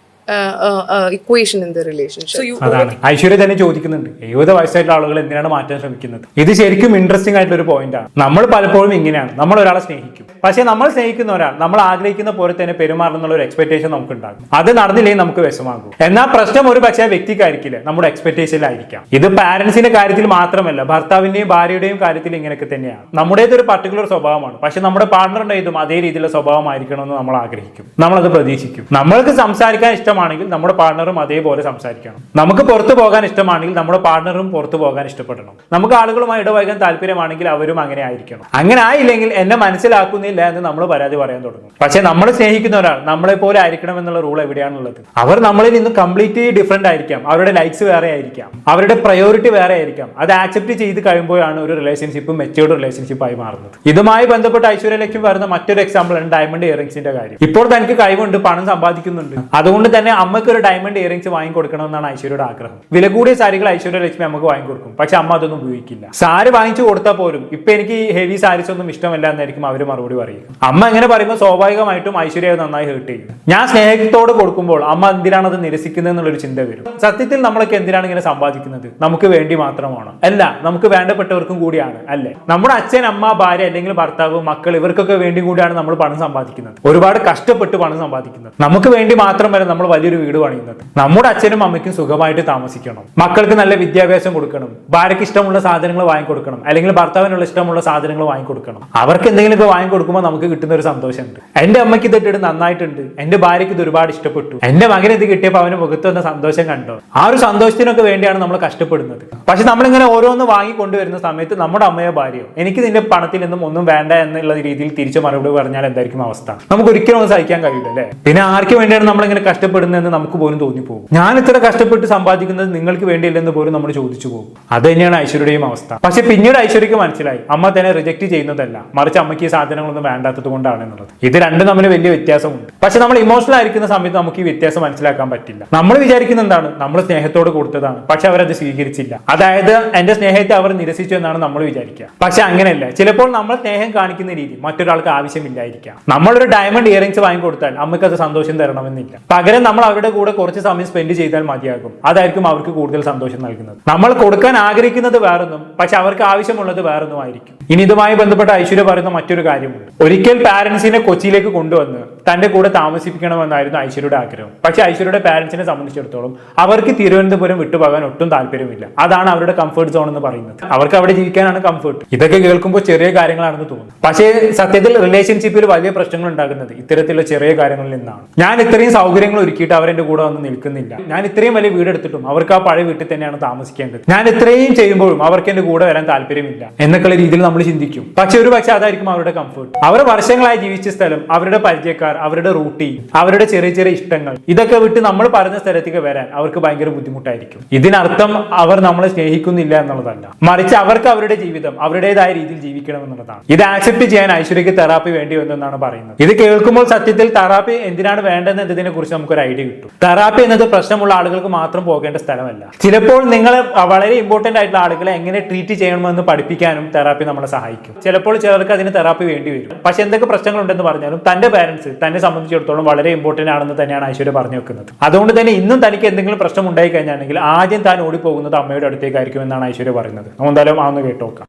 equation in the relationship. So you അതാണ് ഐശ്വര്യ തന്നെ ചോദിക്കുന്നുണ്ട്, 70 വയസ്സായിട്ടുള്ള ആളുകൾ എന്തിനാണ് മാറ്റാൻ ശ്രമിക്കുന്നത്? ഇത് ശരിക്കും interesting ആയിട്ടുള്ള ഒരു പോയിന്റാണ്. നമ്മൾ പലപ്പോഴും ഇങ്ങനെയാണ്, നമ്മൾ ഒരാളെ സ്നേഹിക്കും, പക്ഷെ നമ്മൾ സ്നേഹിക്കുന്ന ഒരാൾ നമ്മൾ ആഗ്രഹിക്കുന്ന പോലെ തന്നെ പെരുമാറണം എന്നുള്ള ഒരു എക്സ്പെക്ടേഷൻ നമുക്ക് ഉണ്ടാകും. അത് നടന്നില്ലെങ്കിൽ നമുക്ക് വിഷമാകും. എന്നാൽ പ്രശ്നം ഒരു പക്ഷേ വ്യക്തിക്കായിരിക്കില്ല, നമ്മുടെ എക്സ്പെക്ടേഷനിലായിരിക്കാം. ഇത് പാരന്റ്സിന്റെ കാര്യത്തിൽ മാത്രമല്ല, ഭർത്താവിന്റെയും ഭാര്യയുടെയും കാര്യത്തിൽ ഇങ്ങനെയൊക്കെ തന്നെയാണ്. നമ്മുടേത് ഒരു പർട്ടിക്കുലർ സ്വഭാവമാണ്, പക്ഷെ നമ്മുടെ പാർട്ണറുടേതും അതേ രീതിയിലുള്ള സ്വഭാവമായിരിക്കണമെന്ന് നമ്മൾ ആഗ്രഹിക്കും, നമ്മളത് പ്രതീക്ഷിക്കും. നമ്മൾക്ക് സംസാരിക്കാൻ ഇഷ്ടമാണെങ്കിൽ നമ്മുടെ പാർട്ണറും അതേപോലെ സംസാരിക്കണം. നമുക്ക് പുറത്തു പോകാൻ ഇഷ്ടമാണെങ്കിൽ നമ്മുടെ പാർട്ണറും പുറത്തു പോകാൻ ഇഷ്ടപ്പെടണം. നമുക്ക് ആളുകളുമായി ഇടപഴകാൻ താല്പര്യമാണെങ്കിൽ അവരും അങ്ങനെ ആയിരിക്കണം. അങ്ങനെ ആയില്ലെങ്കിൽ എന്നെ മനസ്സിലാക്കുന്നില്ല എന്ന് നമ്മൾ പരാതി പറയാൻ തുടങ്ങും. പക്ഷെ നമ്മൾ സ്നേഹിക്കുന്ന ഒരാൾ നമ്മളെ പോലെ ആയിരിക്കണം എന്നുള്ള റൂൾ എവിടെയാണുള്ളത്? അവർ നമ്മളിൽ നിന്ന് കംപ്ലീറ്റ്ലി ഡിഫറെന്റ് ആയിരിക്കാം, അവരുടെ ലൈക്സ് വേറെ ആയിരിക്കാം, അവരുടെ പ്രയോറിറ്റി വേറെ ആയിരിക്കാം. അത് ആക്സെപ്റ്റ് ചെയ്ത് കഴിയുമ്പോഴാണ് ഒരു റിലേഷൻഷിപ്പ് മെച്യൂർഡ് റിലേഷൻഷിപ്പ് ആയി മാറുന്നത്. ഇതുമായി ബന്ധപ്പെട്ട് ഐശ്വര്യലക്ഷ്മി വരുന്ന മറ്റൊരു എക്സാമ്പിൾ ആണ് ഡയമണ്ട് ഇയറിംഗ്സിന്റെ കാര്യം. ഇപ്പോൾ തനിക്ക് കഴിവുണ്ട്, പണം സമ്പാദിക്കുന്നുണ്ട്, അതുകൊണ്ട് തന്നെ തന്നെ അമ്മയ്ക്ക് ഒരു ഡയമണ്ട് ഇയറിംഗ്സ് വാങ്ങി കൊടുക്കണമെന്നാണ് ഐശ്വര്യയുടെ ആഗ്രഹം. വില കൂടിയ സാരികൾ ഐശ്വര്യലക്ഷ്മി അമ്മക്ക് വാങ്ങിക്കൊടുക്കും, പക്ഷെ അമ്മ അതൊന്നും ഉപയോഗിക്കില്ല. സാരി വാങ്ങിച്ചു കൊടുത്താൽ പോലും ഇപ്പൊ എനിക്ക് ഹെവി സാരീസ് ഒന്നും ഇഷ്ടമല്ല എന്നായിരിക്കും അവർ മറുപടി പറയുക. അമ്മ എങ്ങനെ പറയുമ്പോൾ സ്വാഭാവികമായിട്ടും ഐശ്വര്യ നന്നായി ഹേർട്ട് ചെയ്യും. ഞാൻ സ്നേഹത്തോട് കൊടുക്കുമ്പോൾ അമ്മ എന്തിനാണ് അത് നിരസിക്കുന്നത് എന്നുള്ളൊരു ചിന്ത വരും. സത്യത്തിൽ നമ്മളൊക്കെ എന്തിനാണ് ഇങ്ങനെ സമ്പാദിക്കുന്നത്? നമുക്ക് വേണ്ടി മാത്രമാണോ? അല്ല, നമുക്ക് വേണ്ടപ്പെട്ടവർക്കും കൂടിയാണ്, അല്ലേ? നമ്മുടെ അച്ഛൻ, അമ്മ, ഭാര്യ അല്ലെങ്കിൽ ഭർത്താവ്, മക്കൾ ഇവർക്കൊക്കെ വേണ്ടി കൂടിയാണ് നമ്മൾ പണം സമ്പാദിക്കുന്നത്. ഒരുപാട് കഷ്ടപ്പെട്ട് പണം സമ്പാദിക്കുന്നത്. നമുക്ക് വേണ്ടി മാത്രമല്ല നമ്മൾ വലിയൊരു വീട് പണിയുന്നത്. നമ്മുടെ അച്ഛനും അമ്മയ്ക്കും സുഖമായിട്ട് താമസിക്കണം, മക്കൾക്ക് നല്ല വിദ്യാഭ്യാസം കൊടുക്കണം, ഭാര്യയ്ക്ക് ഇഷ്ടമുള്ള സാധനങ്ങൾ വാങ്ങിക്കൊടുക്കണം, അല്ലെങ്കിൽ ഭർത്താവിനുള്ള ഇഷ്ടമുള്ള സാധനങ്ങൾ വാങ്ങിക്കൊടുക്കണം. അവർക്ക് എന്തെങ്കിലുമൊക്കെ വാങ്ങിക്കൊടുക്കുമ്പോൾ നമുക്ക് കിട്ടുന്ന ഒരു സന്തോഷമുണ്ട്. എന്റെ അമ്മയ്ക്ക് ഇതിട്ട് നന്നായിട്ടുണ്ട്, എന്റെ ഭാര്യയ്ക്ക് ഇത് ഒരുപാട് ഇഷ്ടപ്പെട്ടു, എന്റെ മകന് ഇത് കിട്ടിയപ്പോൾ അവന് മുഖത്ത് വന്ന സന്തോഷം കണ്ടോ. ആ ഒരു സന്തോഷത്തിനൊക്കെ വേണ്ടിയാണ് നമ്മൾ കഷ്ടപ്പെടുന്നത്. പക്ഷെ നമ്മളിങ്ങനെ ഓരോന്ന് വാങ്ങിക്കൊണ്ടുവരുന്ന സമയത്ത് നമ്മുടെ അമ്മയോ ഭാര്യയോ എനിക്ക് നിന്റെ പണത്തിൽ നിന്നും ഒന്നും വേണ്ട എന്നുള്ള രീതിയിൽ തിരിച്ചു മറുപടി പറഞ്ഞാൽ എന്തായിരിക്കും അവസ്ഥ? നമുക്ക് ഒരിക്കലും അത് സഹിക്കാൻ കഴിയില്ല, അല്ലേ? പിന്നെ ആർക്ക് വേണ്ടിയാണ് നമ്മളിങ്ങനെ കഷ്ടപ്പെടുന്നതെന്ന് നമുക്ക് പോലും തോന്നിപ്പോകും. ഞാൻ ഇത്ര കഷ്ടപ്പെട്ട് സമ്പാദിക്കുന്നത് നിങ്ങൾക്ക് വേണ്ടിയില്ലെന്ന് പോലും നമ്മൾ ചോദിച്ചു പോകും. അത് തന്നെയാണ് ഐശ്വര്യയുടെയും അവസ്ഥ. പക്ഷെ പിന്നീട് ഐശ്വര്യക്ക് മനസ്സിലായി അമ്മ തന്നെ റിജക്ട് ചെയ്യുന്നതല്ല, മറിച്ച് അമ്മയ്ക്ക് ഈ സാധനങ്ങളൊന്നും വേണ്ടാത്തത് കൊണ്ടാണ് എന്നുള്ളത്. ഇത് രണ്ടും തമ്മിൽ വലിയ വ്യത്യാസമുണ്ട്. പക്ഷെ നമ്മൾ ഇമോഷണൽ ആയിരിക്കുന്ന സമയത്ത് നമുക്ക് ഈ വ്യത്യാസം മനസ്സിലാക്കാൻ പറ്റില്ല. നമ്മൾ വിചാരിക്കുന്ന എന്താണ്? നമ്മൾ സ്നേഹത്തോട് കൊടുത്തതാണ്, പക്ഷെ അവരത് സ്വീകരിച്ചില്ല. അതായത് എന്റെ സ്നേഹത്തെ അവർ നിരസിച്ചു എന്നാണ് നമ്മൾ വിചാരിക്കുക. പക്ഷെ അങ്ങനെയല്ല. ചിലപ്പോൾ നമ്മൾ സ്നേഹം കാണിക്കുന്ന രീതി മറ്റൊരാൾക്ക് ആവശ്യമില്ലായിരിക്കാം. നമ്മളൊരു ഡയമണ്ട് ഇയറിംഗ്സ് വാങ്ങിക്കൊടുത്താൽ അമ്മയ്ക്ക് അത് സന്തോഷം തരണമെന്നില്ല. പകരം നമ്മൾ അവരുടെ കൂടെ കുറച്ച് സമയം സ്പെൻഡ് ചെയ്താൽ മതിയാകും. അതായിരിക്കും അവർക്ക് കൂടുതൽ സന്തോഷം നൽകുന്നത്. നമ്മൾ കൊടുക്കാൻ ആഗ്രഹിക്കുന്നത് വേറൊന്നും, പക്ഷെ അവർക്ക് ആവശ്യമുള്ളത് വേറൊന്നും ആയിരിക്കും. ഇനി ഇതുമായി ബന്ധപ്പെട്ട ഐശ്വര്യ പറയുന്ന മറ്റൊരു കാര്യമുണ്ട്. ഒരിക്കൽ പാരന്റ്സിനെ കൊച്ചിയിലേക്ക് കൊണ്ടുവന്ന് തന്റെ കൂടെ താമസിപ്പിക്കണമെന്നായിരുന്നു ഐശ്വര്യയുടെ ആഗ്രഹം. പക്ഷെ ഐശ്വര്യയുടെ പാരന്റ്സിനെ സംബന്ധിച്ചിടത്തോളം അവർക്ക് തിരുവനന്തപുരം വിട്ടുപോകാൻ ഒട്ടും താല്പര്യമില്ല. അതാണ് അവരുടെ കംഫർട്ട് സോൺ എന്ന് പറയുന്നത്. അവർക്ക് അവിടെ ജീവിക്കാനാണ് കംഫർട്ട്. ഇതൊക്കെ കേൾക്കുമ്പോൾ ചെറിയ കാര്യങ്ങളാണെന്ന് തോന്നുന്നു. പക്ഷേ സത്യത്തിൽ റിലേഷൻഷിപ്പിൽ വലിയ പ്രശ്നങ്ങൾ ഉണ്ടാകുന്നത് ഇത്തരത്തിലുള്ള ചെറിയ കാര്യങ്ങളിൽ നിന്നാണ്. ഞാൻ ഇത്രയും സൗകര്യങ്ങൾ ഒരുക്കിയിട്ട് അവരെന്റെ കൂടെ വന്ന് നിൽക്കുന്നില്ല. ഞാൻ ഇത്രയും വലിയ വീടെടുത്തിട്ടും അവർക്ക് ആ പഴയ വീട്ടിൽ തന്നെയാണ് താമസിക്കേണ്ടത്. ഞാൻ ഇത്രയും ചെയ്യുമ്പോഴും അവർക്ക് എന്റെ കൂടെ വരാൻ താല്പര്യമില്ല എന്നൊക്കെയുള്ള രീതിയിൽ നമ്മൾ ചിന്തിക്കും. പക്ഷെ ഒരു പക്ഷെ അതായിരിക്കും അവരുടെ കംഫർട്ട്. അവർ വർഷങ്ങളായി ജീവിച്ച സ്ഥലം, അവരുടെ പരിചയക്കാർ, അവരുടെ റൂട്ടീൻ, അവരുടെ ചെറിയ ചെറിയ ഇഷ്ടങ്ങൾ, ഇതൊക്കെ വിട്ട് നമ്മൾ പറഞ്ഞ സ്ഥലത്തേക്ക് വരാൻ അവർക്ക് ഭയങ്കര ബുദ്ധിമുട്ടായിരിക്കും. ഇതിനർത്ഥം അവർ നമ്മളെ സ്നേഹിക്കുന്നില്ല എന്നുള്ളതല്ല, മറിച്ച് അവർക്ക് അവരുടെ ജീവിതം അവരുടേതായ രീതിയിൽ ജീവിക്കണം എന്നുള്ളതാണ്. ഇത് ആക്സെപ്റ്റ് ചെയ്യാൻ ഐശ്വര്യക്ക് തെറാപ്പി വേണ്ടി വന്നെന്നാണ് പറയുന്നത്. ഇത് കേൾക്കുമ്പോൾ സത്യത്തിൽ തെറാപ്പി എന്തിനാണ് വേണ്ടതെന്നതിനെ കുറിച്ച് നമുക്കൊരു ഐഡിയ കിട്ടും. തെറാപ്പി എന്നത് പ്രശ്നമുള്ള ആളുകൾക്ക് മാത്രം പോകേണ്ട സ്ഥലമല്ല. ചിലപ്പോൾ നിങ്ങൾ വളരെ ഇമ്പോർട്ടന്റ് ആയിട്ടുള്ള ആളുകളെ എങ്ങനെ ട്രീറ്റ് ചെയ്യണമെന്ന് പഠിപ്പിക്കാനും തെറാപ്പി നമ്മളെ സഹായിക്കും. ചിലപ്പോൾ ചിലർക്ക് അതിന് തെറാപ്പി വേണ്ടി വരും. പക്ഷെ എന്തൊക്കെ പ്രശ്നങ്ങൾ ഉണ്ടെന്ന് പറഞ്ഞാലും തന്റെ പാരന്റ്സ് തന്നെ സംബന്ധിച്ചിടത്തോളം വളരെ ഇമ്പോർട്ടന്റ് ആണെന്ന് തന്നെയാണ് ഐശ്വര്യ പറഞ്ഞു വെക്കുന്നത്. അതുകൊണ്ട് തന്നെ ഇന്നും തനിക്ക് എന്തെങ്കിലും പ്രശ്നം ഉണ്ടായി കഴിഞ്ഞാണെങ്കിൽ ആദ്യം താൻ ഓടിപ്പോകുന്നത് അമ്മയുടെ അടുത്തേക്കായിരിക്കും എന്നാണ് ഐശ്വര്യ പറയുന്നത്. എന്തായാലും അതൊന്ന് കേട്ടോക്കാം.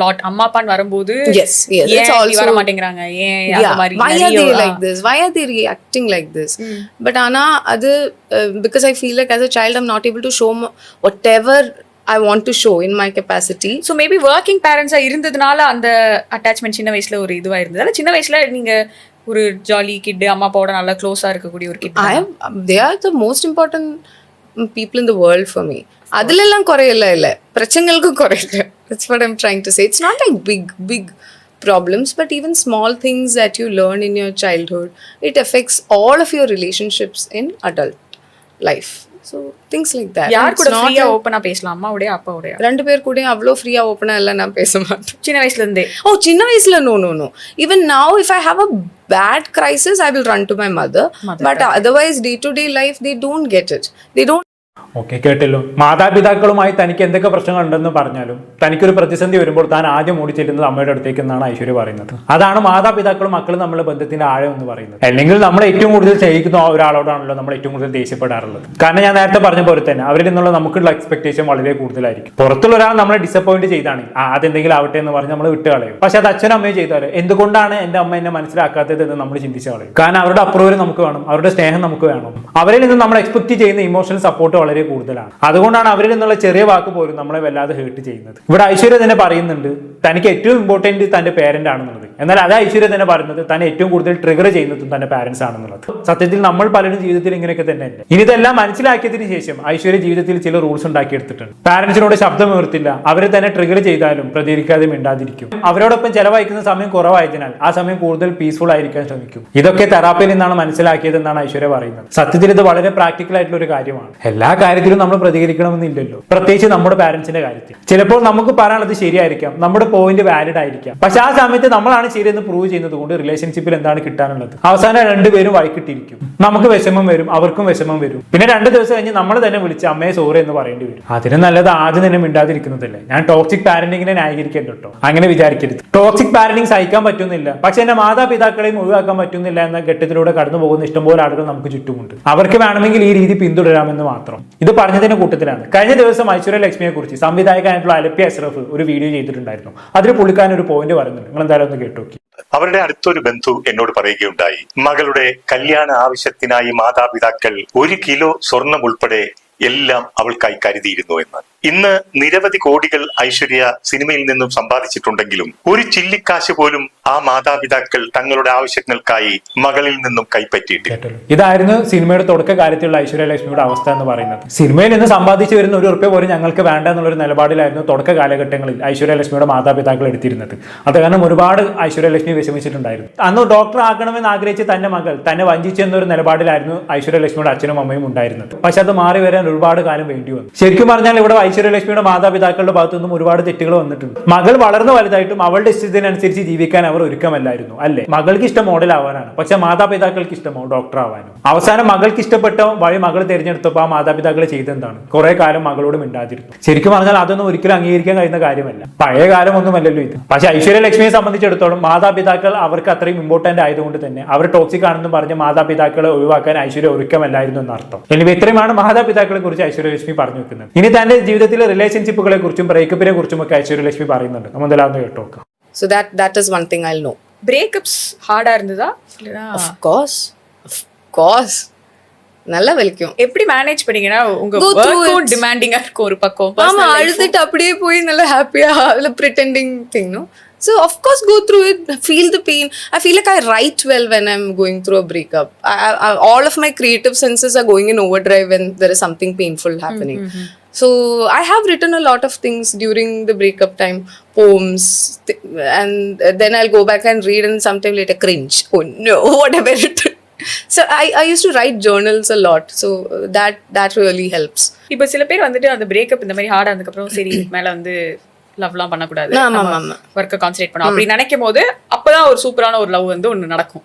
lot amma appan varumbodhu yes it's also vara matengiranga why are they like this, why are they reacting like this? But ana adu because I feel like as a child I'm not able to show whatever I want to show in my capacity. So maybe working parents irundadnala and attachment chinna vayasla oru iduva irundadala chinna vayasla neenga ஒரு jolly kit அம்மா அப்பாவோட நல்லா க்ளோஸா இருக்கக்கூடிய ஒரு kit. they are the most important people in the world for me. அதிலெல்லாம் குறையில்ல இல்ல, பிரச்சனைகளுக்கும் குறையில்ல. That's what I'm trying to say. It's not like big problems, but even small things that you learn in your childhood, it affects all of your relationships in adult life. So things like that. யார் கூட ஃப்ரீயா ஓபனா பேசலாம்? அம்மாவோட அப்பாவோட? ரெண்டு பேர் கூட அவ்ளோ ஃப்ரீயா ஓபனா எல்லாம் நான் பேச மாட்டேன் சின்ன வயசுல இருந்தே. சின்ன வயசுல no. Even now if I have a bad crisis I will run to my mother. But otherwise day to day life they don't get it. They don't. Okay, കേട്ടല്ലോ. മാതാപിതാക്കളുമായി തനിക്ക് എന്തൊക്കെ പ്രശ്നങ്ങൾ ഉണ്ടെന്ന് പറഞ്ഞാലും തനിക്കൊരു പ്രതിസന്ധി വരുമ്പോൾ താൻ ആദ്യം ഓടി ചെല്ലുന്നത് അമ്മയുടെ അടുത്തേക്ക് എന്നാണ് ഐശ്വര്യ പറയുന്നത്. അതാണ് മാതാപിതാക്കളും മക്കളും തമ്മിലുള്ള ബന്ധത്തിന്റെ ആഴം എന്ന് പറയുന്നത്. അല്ലെങ്കിൽ നമ്മൾ ഏറ്റവും കൂടുതൽ സ്നേഹിക്കുന്ന ഒരാളോടാണല്ലോ നമ്മൾ ഏറ്റവും കൂടുതൽ ദേഷ്യപ്പെടാറുള്ളത്. കാരണം ഞാൻ നേരത്തെ പറഞ്ഞ പോലെ തന്നെ അവരിൽ നിന്നുള്ള നമുക്കുള്ള എക്സ്പെക്ടേഷൻ വളരെ കൂടുതലായിരിക്കും. പുറത്തുള്ള ഒരാൾ നമ്മളെ ഡിസപ്പോയിന്റ് ചെയ്താണ് അതെന്തെങ്കിലും ആവട്ടെ എന്ന് പറഞ്ഞ് നമ്മൾ വിട്ട് കളയും. പക്ഷെ അത് അച്ഛനും അമ്മയും ചെയ്താൽ എന്തുകൊണ്ടാണ് എന്റെ അമ്മ എന്നെ മനസ്സിലാക്കാത്തത് എന്ന് നമ്മൾ ചിന്തിച്ചു കളയും. കാരണം അവരുടെ അപ്രൂവൽ നമുക്ക് വേണം, അവരുടെ സ്നേഹം നമുക്ക് വേണം. അവരിൽ നിന്ന് നമ്മൾ എക്സ്പെക്ട് ചെയ്യുന്ന ഇമോഷണൽ സപ്പോർട്ട് വളരെ കൂടുതലാണ്. അതുകൊണ്ടാണ് അവരിൽ നിന്നുള്ള ചെറിയ വാക്ക് പോലും നമ്മളെ വല്ലാതെ ഹേർട്ട് ചെയ്യുന്നത്. ഇവിടെ ഐശ്വര്യ തന്നെ പറയുന്നുണ്ട് തനിക്ക് ഏറ്റവും ഇമ്പോർട്ടന്റ് തന്റെ പേരന്റ് ആണെന്നുള്ളത്. എന്നാൽ അത് ഐശ്വര്യ തന്നെ പറയുന്നത് തന്നെ ഏറ്റവും കൂടുതൽ ട്രിഗർ ചെയ്യുന്നതും തന്റെ പാരന്റ്സ് ആണെന്നുള്ളത്. സത്യത്തിൽ നമ്മൾ പലരും ജീവിതത്തിൽ ഇങ്ങനെയൊക്കെ തന്നെയല്ലേ. ഇനി ഇതെല്ലാം മനസ്സിലാക്കിയതിന് ശേഷം ഐശ്വര്യ ജീവിതത്തിൽ ചില റൂൾസ് ഉണ്ടാക്കിയെടുത്തിട്ടുണ്ട്. പാരന്റ്സിനോട് ശബ്ദം ഉയർത്തില്ല, അവരെ തന്നെ ട്രിഗർ ചെയ്താലും പ്രതികരിക്കാതെ മിണ്ടാതിരിക്കും, അവരോടൊപ്പം ചെലവഴിക്കുന്ന സമയം കുറവായതിനാൽ ആ സമയം കൂടുതൽ പീസ്ഫുൾ ആയിരിക്കാൻ ശ്രമിക്കും. ഇതൊക്കെ തെറാപ്പിയിൽ നിന്നാണ് മനസ്സിലാക്കിയതെന്നാണ് ഐശ്വര്യ പറയുന്നത്. സത്യത്തിൽ ഇത് വളരെ പ്രാക്ടിക്കൽ ആയിട്ടുള്ള ഒരു കാര്യമാണ്. എല്ലാ കാര്യത്തിൽ നമ്മൾ പ്രതികരിക്കണമെന്നില്ലല്ലോ, പ്രത്യേകിച്ച് നമ്മുടെ പാരന്റ്സിന്റെ കാര്യത്തിൽ. ചിലപ്പോൾ നമുക്ക് പറയാനുള്ളത് ശരിയായിരിക്കാം, നമ്മുടെ പോയിന്റ് വാലിഡ് ആയിരിക്കാം, പക്ഷെ ആ സമയത്ത് നമ്മളാണ് ശരിയെന്ന് പ്രൂവ് ചെയ്യുന്നത് കൊണ്ട് റിലേഷൻഷിപ്പിൽ എന്താണ് കിട്ടാനുള്ളത്? അവസാനം രണ്ടുപേരും വഴിക്കിട്ടിരിക്കും. നമുക്ക് വിഷമം വരും, അവർക്കും വിഷമം വരും. പിന്നെ 2 ദിവസം കഴിഞ്ഞ് നമ്മൾ തന്നെ വിളിച്ച് അമ്മയെ സോറി എന്ന് പറയേണ്ടി വരും. അതിന് നല്ലത് ആദ്യം തന്നെ മിണ്ടാതിരിക്കുന്നതല്ലേ. ഞാൻ ടോക്സിക് പാരന്റിങ്ങിനെ ന്യായീകരിക്കേണ്ട കേട്ടോ, അങ്ങനെ വിചാരിക്കരുത്. ടോക്സിക് പാരന്റിങ് സഹിക്കാൻ പറ്റുന്നില്ല, പക്ഷെ എന്റെ മാതാപിതാക്കളെയും ഒഴിവാക്കാൻ പറ്റുന്നില്ല എന്ന ഘട്ടത്തിലൂടെ കടന്നു പോകുന്ന ഇഷ്ടംപോലെ ആളുകൾ നമുക്ക് ചുറ്റുമുണ്ട്. അവർക്ക് വേണമെങ്കിൽ ഈ രീതി പിന്തുടരാമെന്ന് മാത്രം. ഇത് പറഞ്ഞതിന്റെ കൂട്ടത്തിലാണ് കഴിഞ്ഞ ദിവസം ഐശ്വര്യ ലക്ഷ്മിയെ കുറിച്ച് സംവിധായകനായിട്ടുള്ള അലപ്പി അഷ്റഫ് ഒരു വീഡിയോ ചെയ്തിട്ടുണ്ടായിരുന്നു. അതിൽ പുള്ളിക്കാരൻ ഒരു പോയിന്റ് പറയുന്നുണ്ട്, നിങ്ങൾ എന്തായാലും ഒന്ന് കേട്ടു നോക്കി. അവരുടെ അടുത്തൊരു ബന്ധു എന്നോട് പറയുകയുണ്ടായി, മകളുടെ കല്യാണ ആവശ്യത്തിനായി മാതാപിതാക്കൾ 1 കിലോ സ്വർണം ഉൾപ്പെടെ എല്ലാം അവൾക്കായി കരുതിയിരുന്നു എന്ന്. ഇന്ന് നിരവധി കോടികൾ ഐശ്വര്യ സിനിമയിൽ നിന്നും സമ്പാദിച്ചിട്ടുണ്ടെങ്കിലും ഒരു ചില്ലിക്കാശ് പോലും ആ മാതാപിതാക്കൾ തങ്ങളുടെ ആവശ്യങ്ങൾക്കായി മകളിൽ നിന്നും കൈപ്പറ്റിയിട്ടില്ല. ഇതായിരുന്നു സിനിമയുടെ തുടക്കകാലത്തുള്ള ഐശ്വര്യ ലക്ഷ്മിയുടെ അവസ്ഥ എന്ന് പറയുന്നത്. സിനിമയിൽ നിന്ന് സമ്പാദിച്ചു വരുന്ന 1 ഉറുപ്പ്യ പോലും ഞങ്ങൾക്ക് വേണ്ട എന്നുള്ളൊരു നിലപാടിലായിരുന്നു തുടക്ക കാലഘട്ടങ്ങളിൽ ഐശ്വര്യ ലക്ഷ്മിയുടെ മാതാപിതാക്കൾ എടുത്തിരുന്നത്. അത് കാരണം ഒരുപാട് ഐശ്വര്യ ലക്ഷ്മി വിഷമിച്ചിട്ടുണ്ടായിരുന്നു. അന്ന് ഡോക്ടർ ആക്കണമെന്ന് ആഗ്രഹിച്ച് തന്റെ മകൾ തന്നെ വഞ്ചിച്ചെന്നൊരു നിലപാടിലായിരുന്നു ഐശ്വര്യ ലക്ഷ്മിയുടെ അച്ഛനും അമ്മയും ഉണ്ടായിരുന്നത്. പക്ഷെ അത് മാറി വരാൻ ഒരുപാട് കാലം വേണ്ടി വന്നു. ശരിക്കും പറഞ്ഞാൽ ഇവിടെ ഐശ്വര്യ ലക്ഷ്മിയുടെ മാതാപിതാക്കളുടെ ഭാഗത്തു നിന്നും ഒരുപാട് തെറ്റുകൾ വന്നിട്ടുണ്ട്. മകൾ വളർന്നു വലുതായിട്ടും അവളുടെ ഇഷ്ടത്തിനനുസരിച്ച് ജീവിക്കാൻ അവർ ഒരുക്കമല്ലായിരുന്നു, അല്ലേ? മകൾക്ക് ഇഷ്ടം മോഡൽ ആവാനാണ്, പക്ഷെ മാതാപിതാക്കൾക്ക് ഇഷ്ടമോ ഡോക്ടർ ആവാനും. അവസാനം മകൾക്ക് ഇഷ്ടപ്പെട്ട വഴി മകൾ തിരഞ്ഞെടുത്തപ്പോൾ ആ മാതാപിതാക്കൾ ചെയ്തെന്താണ്? കുറെ കാലം മകളോട് മിണ്ടാതിരുന്നു. ശരിക്കും പറഞ്ഞാൽ അതൊന്നും ഒരിക്കലും അംഗീകരിക്കാൻ കഴിയുന്ന കാര്യമല്ല. പഴയ കാലമൊന്നുമല്ലല്ലോ ഇത്. പക്ഷെ ഐശ്വര്യ ലക്ഷ്മിയെ സംബന്ധിച്ചിടത്തോളം മാതാപിതാക്കൾ അവർക്ക് അത്രയും ഇമ്പോർട്ടന്റ് ആയതുകൊണ്ട് തന്നെ അവർ ടോക്സിക് ആണെന്ന് പറഞ്ഞ് മാതാപിതാക്കളെ ഒഴിവാക്കാൻ ഐശ്വര്യ ഒരുക്കമല്ലായിരുന്നു എന്നർത്ഥം. എനിക്ക് ഇത്രയുമാണ് മാതാപിതാക്കളെ കുറിച്ച് ഐശ്വര്യ ലക്ഷ്മി പറഞ്ഞു വെക്കുന്നത്. ഇനി തന്റെ ജീവിതത്തിലെ റിലേഷൻഷിപ്പുകളെ കുറിച്ചും ബ്രേക്കപ്പിനെ കുറിച്ചും ഒക്കെ ഐശ്വര്യ ലക്ഷ്മി പറയുന്നുണ്ട്. നമ്മൾ എന്തായാലും കേട്ടോ നോക്കാം. So that is one thing I'll know. Breakups ஹார்டா இருந்ததா? Of course. நல்லா வலிக்கும். எப்படி மேனேஜ் பண்ணீங்கன்னா உங்க Go through வர்க்கும் it. டிமாண்டிங்கா இருக்கும் ஒரு பக்கம். ஆமா, personal life அழுதுட்டு அப்படியே போய் நல்லா ஹாப்பியா அதுல pretending thing, no? So of course go through it, feel the pain. I feel like I write well when I'm going through a breakup. All of my creative senses are going in overdrive when there is something painful happening. So I have written a lot of things during the breakup time, poems, and then I'll go back and read and sometime later cringe. Oh no, what have I written? So I used to write journals a lot. So that really helps. இப்போ சில பேர் வந்துட்டு அந்த breakup இந்த மாதிரி ஹார்டா இருந்ததுக்கு அப்புறம் சரி இதுக்கு மேல வந்து லவ்லாம் பண்ணக்கூடாது, ஒர்க்கை கான்சென்ட்ரேட் பண்ணணும் அப்படி நினைக்கும் போது அப்பதான் ஒரு சூப்பரான ஒரு லவ் வந்து ஒன்று நடக்கும்.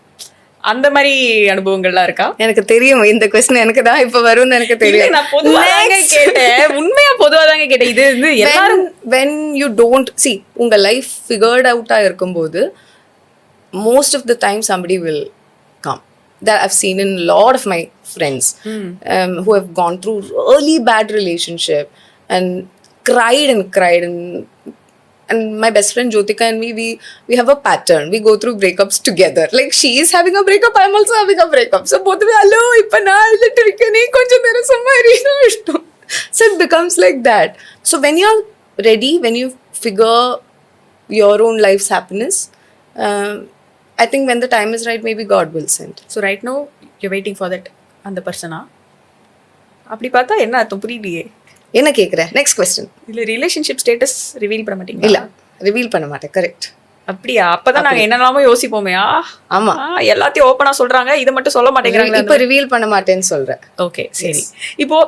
அந்த மாதிரி அனுபவங்கள்லாம் இருக்கா? எனக்கு தெரியும் இந்த क्वेश्चन எனக்கு தான் இப்ப வரும்னு எனக்கு தெரியும். நான் பொதுவாக கேட்டேன், உண்மையா பொதுவாக கேட்டேன். இது வந்து எல்லாரும் when you don't see உங்க லைஃப் figured out ஆ இருக்கும்போது most of the time somebody will come. That I've seen in a lot of my friends who have gone through really bad relationship and cried and my best friend Jyotika and me, we have a pattern. We go through breakups together. Like she is having a breakup, I'm also having a breakup. So both we hello ipa na alittirikene konjam nera samari ishtam. So it becomes like that. So when you're ready, when you figure your own life's happiness, I think when the time is right, maybe God will send. So right now you're waiting for that அந்த பர்சனா? அப்படி பார்த்தா என்ன அர்த்தம் புரியலையே. என்ன கேக்குற? Next question. இல்ல ரிலேஷன்ஷிப் ஸ்டேட்டஸ் ரிவீல் பண்ண மாட்டீங்களா? இல்ல ரிவீல் பண்ண மாட்டேன். கரெக்ட். அப்படியா? அப்பதான் நாங்க என்னெல்லாமோ யோசிப்போமே. ஆமா, எல்லாத்தையும் ஓப்பனா சொல்றாங்க, இதை மட்டும் சொல்ல மாட்டேங்கிறாங்க. இப்ப ரிவீல் பண்ண மாட்டேன்னு சொல்றேன். ஓகே சரி. இப்போ